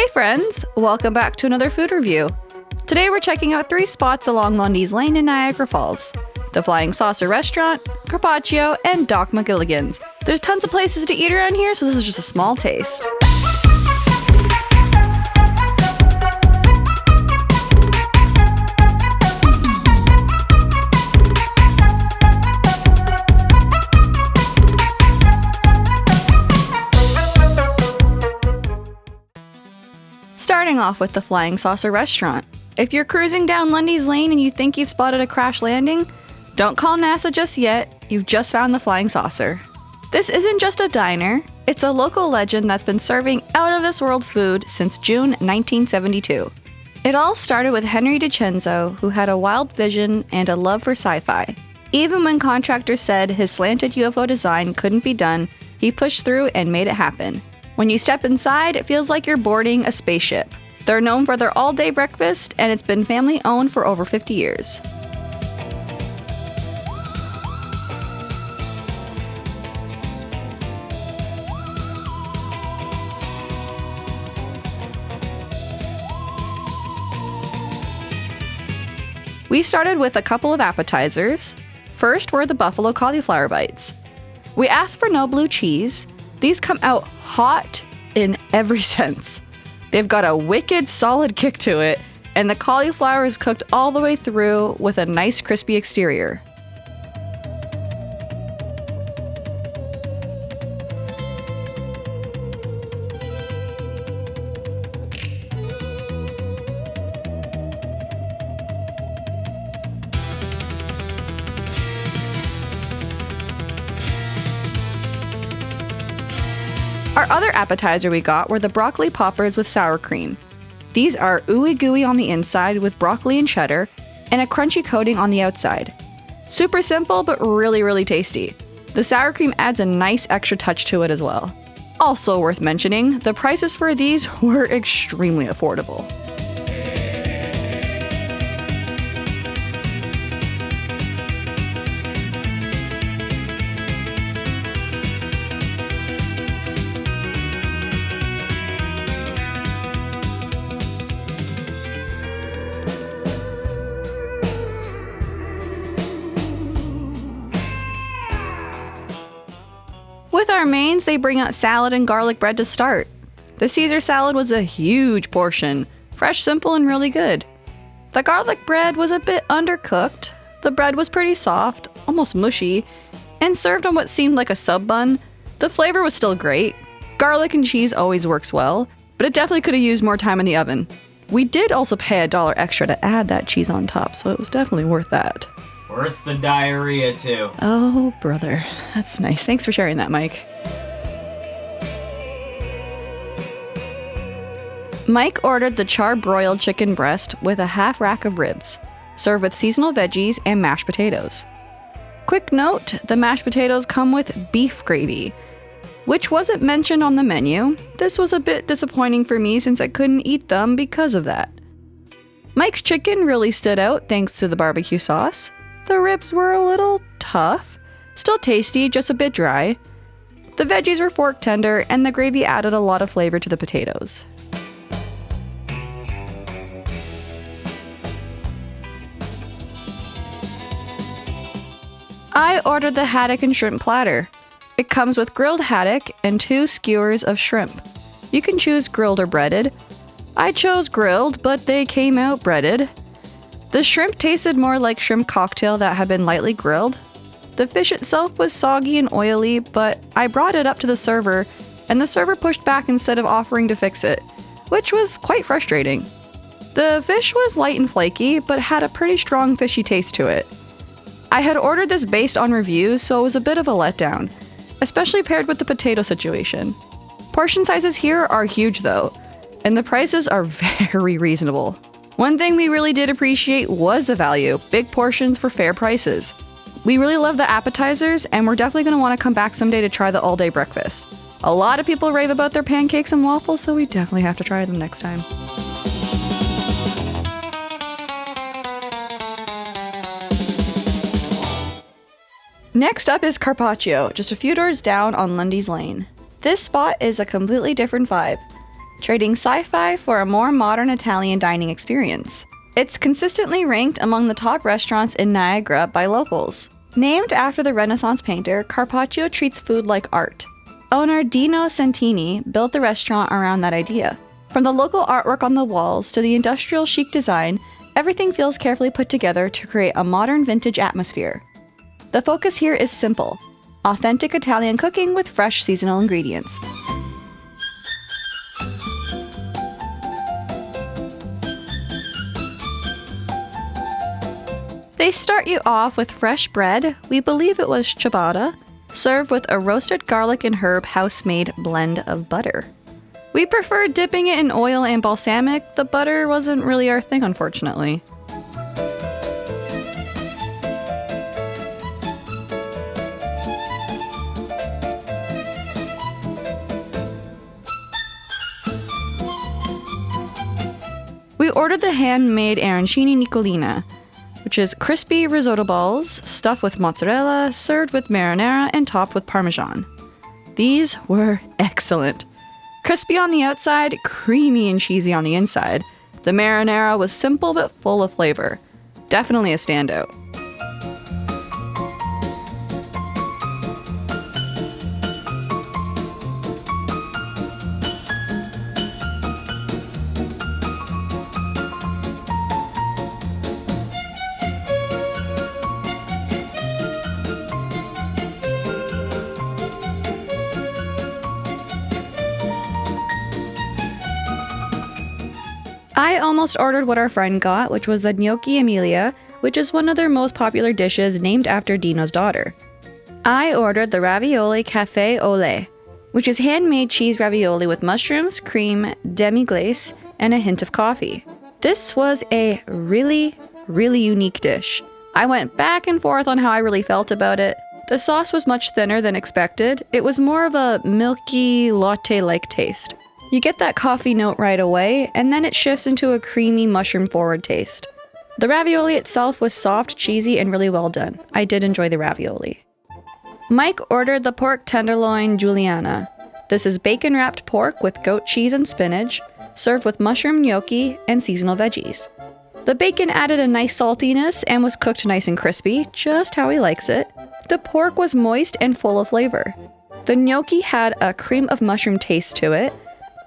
Hey friends, welcome back to another food review. Today we're checking out 3 spots along Lundy's Lane in Niagara Falls. The Flying Saucer Restaurant, Carpaccio, and Doc Magilligan's. There's tons of places to eat around here, so this is just a small taste. Starting off with the Flying Saucer Restaurant. If you're cruising down Lundy's Lane and you think you've spotted a crash landing, don't call NASA just yet, you've just found the Flying Saucer. This isn't just a diner, it's a local legend that's been serving out-of-this-world food since June 1972. It all started with Henry DiCenzo, who had a wild vision and a love for sci-fi. Even when contractors said his slanted UFO design couldn't be done, he pushed through and made it happen. When you step inside, it feels like you're boarding a spaceship. They're known for their all-day breakfast, and it's been family-owned for over 50 years. We started with a couple of appetizers. First were the buffalo cauliflower bites. We asked for no blue cheese. These come out hot in every sense. They've got a wicked solid kick to it, and the cauliflower is cooked all the way through with a nice crispy exterior. Our other appetizer we got were the broccoli poppers with sour cream. These are ooey gooey on the inside with broccoli and cheddar, and a crunchy coating on the outside. Super simple, but really tasty. The sour cream adds a nice extra touch to it as well. Also worth mentioning, the prices for these were extremely affordable. With our mains, they bring out salad and garlic bread to start. The Caesar salad was a huge portion, fresh, simple, and really good. The garlic bread was a bit undercooked. The bread was pretty soft, almost mushy, and served on what seemed like a sub bun. The flavor was still great. Garlic and cheese always works well, but it definitely could have used more time in the oven. We did also pay $1 extra to add that cheese on top, so it was definitely worth that. Worth the diarrhea, too. Oh, brother. That's nice. Thanks for sharing that, Mike. Mike ordered the char-broiled chicken breast with a half rack of ribs, served with seasonal veggies and mashed potatoes. Quick note, the mashed potatoes come with beef gravy, which wasn't mentioned on the menu. This was a bit disappointing for me since I couldn't eat them because of that. Mike's chicken really stood out thanks to the barbecue sauce. The ribs were a little tough, still tasty, just a bit dry. The veggies were fork tender, and the gravy added a lot of flavor to the potatoes. I ordered the haddock and shrimp platter. It comes with grilled haddock and 2 skewers of shrimp. You can choose grilled or breaded. I chose grilled, but they came out breaded. The shrimp tasted more like shrimp cocktail that had been lightly grilled. The fish itself was soggy and oily, but I brought it up to the server, and the server pushed back instead of offering to fix it, which was quite frustrating. The fish was light and flaky, but had a pretty strong fishy taste to it. I had ordered this based on reviews, so it was a bit of a letdown, especially paired with the potato situation. Portion sizes here are huge though, and the prices are very reasonable. One thing we really did appreciate was the value, big portions for fair prices. We really love the appetizers, and we're definitely going to want to come back someday to try the all-day breakfast. A lot of people rave about their pancakes and waffles, so we definitely have to try them next time. Next up is Carpaccio, just a few doors down on Lundy's Lane. This spot is a completely different vibe. trading sci-fi for a more modern Italian dining experience. It's consistently ranked among the top restaurants in Niagara by locals. Named after the Renaissance painter, Carpaccio treats food like art. Owner Dino Santini built the restaurant around that idea. From the local artwork on the walls to the industrial chic design, everything feels carefully put together to create a modern vintage atmosphere. The focus here is simple: authentic Italian cooking with fresh seasonal ingredients. They start you off with fresh bread, we believe it was ciabatta, served with a roasted garlic and herb house-made blend of butter. We preferred dipping it in oil and balsamic. The butter wasn't really our thing, unfortunately. We ordered the handmade arancini Nicolina, which is crispy risotto balls stuffed with mozzarella, served with marinara, and topped with parmesan. These were excellent. Crispy on the outside, creamy and cheesy on the inside. The marinara was simple but full of flavor. Definitely a standout. I almost ordered what our friend got, which was the gnocchi Emilia, which is one of their most popular dishes named after Dino's daughter. I ordered the ravioli cafe au lait, which is handmade cheese ravioli with mushrooms, cream, demi-glace, and a hint of coffee. This was a really unique dish. I went back and forth on how I really felt about it. The sauce was much thinner than expected. It was more of a milky, latte-like taste. You get that coffee note right away, and then it shifts into a creamy, mushroom-forward taste. The ravioli itself was soft, cheesy, and really well done. I did enjoy the ravioli. Mike ordered the pork tenderloin Juliana. This is bacon-wrapped pork with goat cheese and spinach, served with mushroom gnocchi and seasonal veggies. The bacon added a nice saltiness and was cooked nice and crispy, just how he likes it. The pork was moist and full of flavor. The gnocchi had a cream of mushroom taste to it.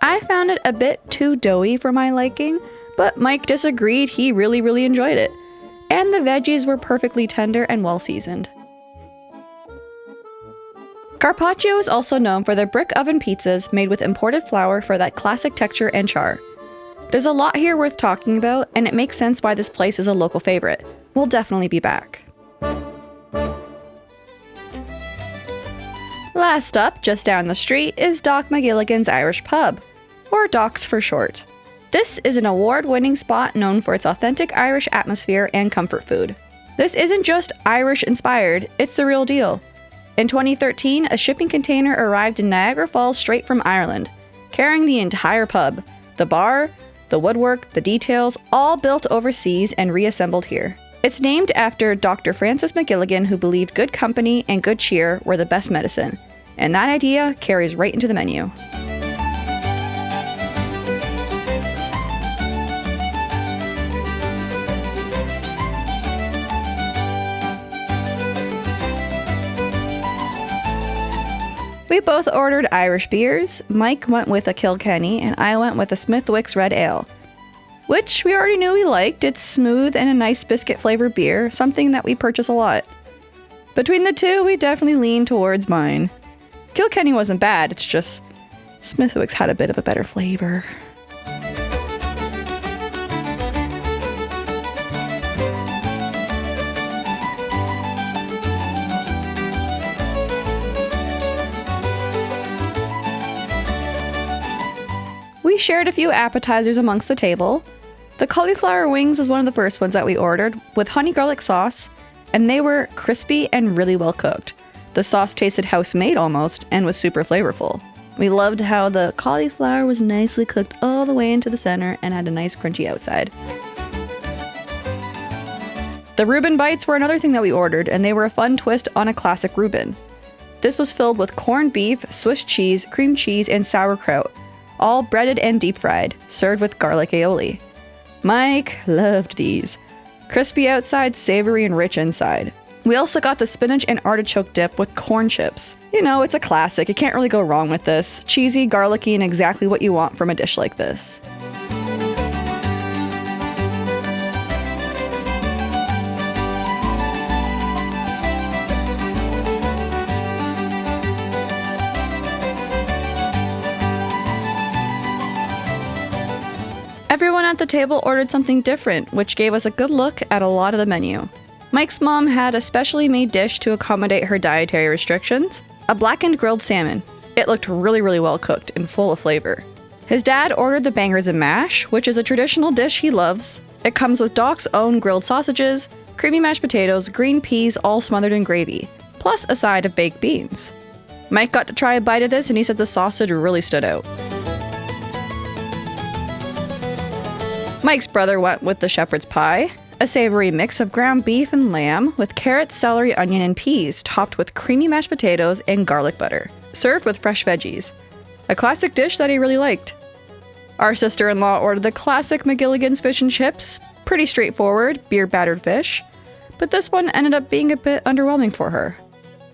I found it a bit too doughy for my liking, but Mike disagreed. He really enjoyed it. And the veggies were perfectly tender and well seasoned. Carpaccio is also known for their brick oven pizzas made with imported flour for that classic texture and char. There's a lot here worth talking about, and it makes sense why this place is a local favorite. We'll definitely be back. Last up, just down the street, is Doc Magilligan's Irish Pub, or Doc's for short. This is an award-winning spot known for its authentic Irish atmosphere and comfort food. This isn't just Irish-inspired, it's the real deal. In 2013, a shipping container arrived in Niagara Falls straight from Ireland, carrying the entire pub, the bar, the woodwork, the details, all built overseas and reassembled here. It's named after Dr. Francis Magilligan, who believed good company and good cheer were the best medicine, and that idea carries right into the menu. We both ordered Irish beers. Mike went with a Kilkenny, and I went with a Smithwick's Red Ale, which we already knew we liked. It's smooth and a nice biscuit-flavored beer, something that we purchase a lot. Between the two, we definitely lean towards mine. Kilkenny wasn't bad, it's just Smithwick's had a bit of a better flavor. We shared a few appetizers amongst the table. The cauliflower wings was one of the first ones that we ordered, with honey garlic sauce, and they were crispy and really well cooked. The sauce tasted house-made almost, and was super flavorful. We loved how the cauliflower was nicely cooked all the way into the center and had a nice crunchy outside. The Reuben bites were another thing that we ordered, and they were a fun twist on a classic Reuben. This was filled with corned beef, Swiss cheese, cream cheese, and sauerkraut, all breaded and deep fried, served with garlic aioli. Mike loved these. Crispy outside, savory and rich inside. We also got the spinach and artichoke dip with corn chips. You know, it's a classic. You can't really go wrong with this. Cheesy, garlicky, and exactly what you want from a dish like this. Everyone at the table ordered something different, which gave us a good look at a lot of the menu. Mike's mom had a specially made dish to accommodate her dietary restrictions, a blackened grilled salmon. It looked really well cooked and full of flavor. His dad ordered the bangers and mash, which is a traditional dish he loves. It comes with Doc's own grilled sausages, creamy mashed potatoes, green peas all smothered in gravy, plus a side of baked beans. Mike got to try a bite of this and he said the sausage really stood out. Mike's brother went with the shepherd's pie, a savory mix of ground beef and lamb with carrots, celery, onion, and peas topped with creamy mashed potatoes and garlic butter, served with fresh veggies. A classic dish that he really liked. Our sister-in-law ordered the classic Magilligan's fish and chips, pretty straightforward, beer-battered fish, but this one ended up being a bit underwhelming for her.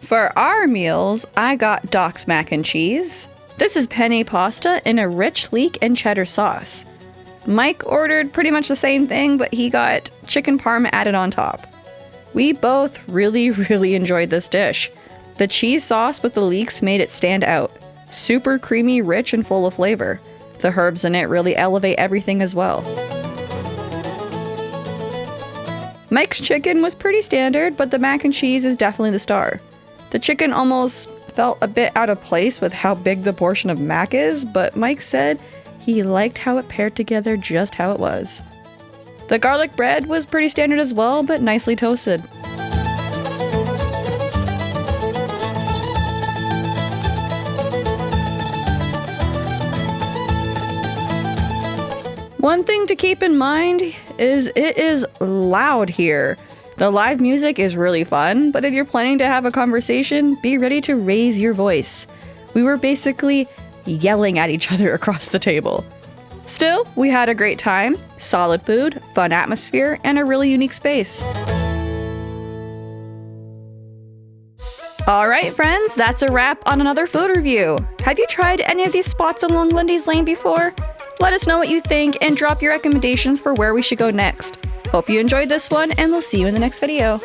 For our meals, I got Doc's mac and cheese. This is penne pasta in a rich leek and cheddar sauce. Mike ordered pretty much the same thing, but he got chicken parm added on top. We both really enjoyed this dish. The cheese sauce with the leeks made it stand out. Super creamy, rich, and full of flavor. The herbs in it really elevate everything as well. Mike's chicken was pretty standard, but the mac and cheese is definitely the star. The chicken almost felt a bit out of place with how big the portion of mac is, but Mike said he liked how it paired together just how it was. The garlic bread was pretty standard as well, but nicely toasted. One thing to keep in mind is it is loud here. The live music is really fun, but if you're planning to have a conversation, be ready to raise your voice. We were basically yelling at each other across the table. Still, we had a great time, solid food, fun atmosphere, and a really unique space. Alright friends, that's a wrap on another food review. Have you tried any of these spots along Lundy's Lane before? Let us know what you think and drop your recommendations for where we should go next. Hope you enjoyed this one, and we'll see you in the next video.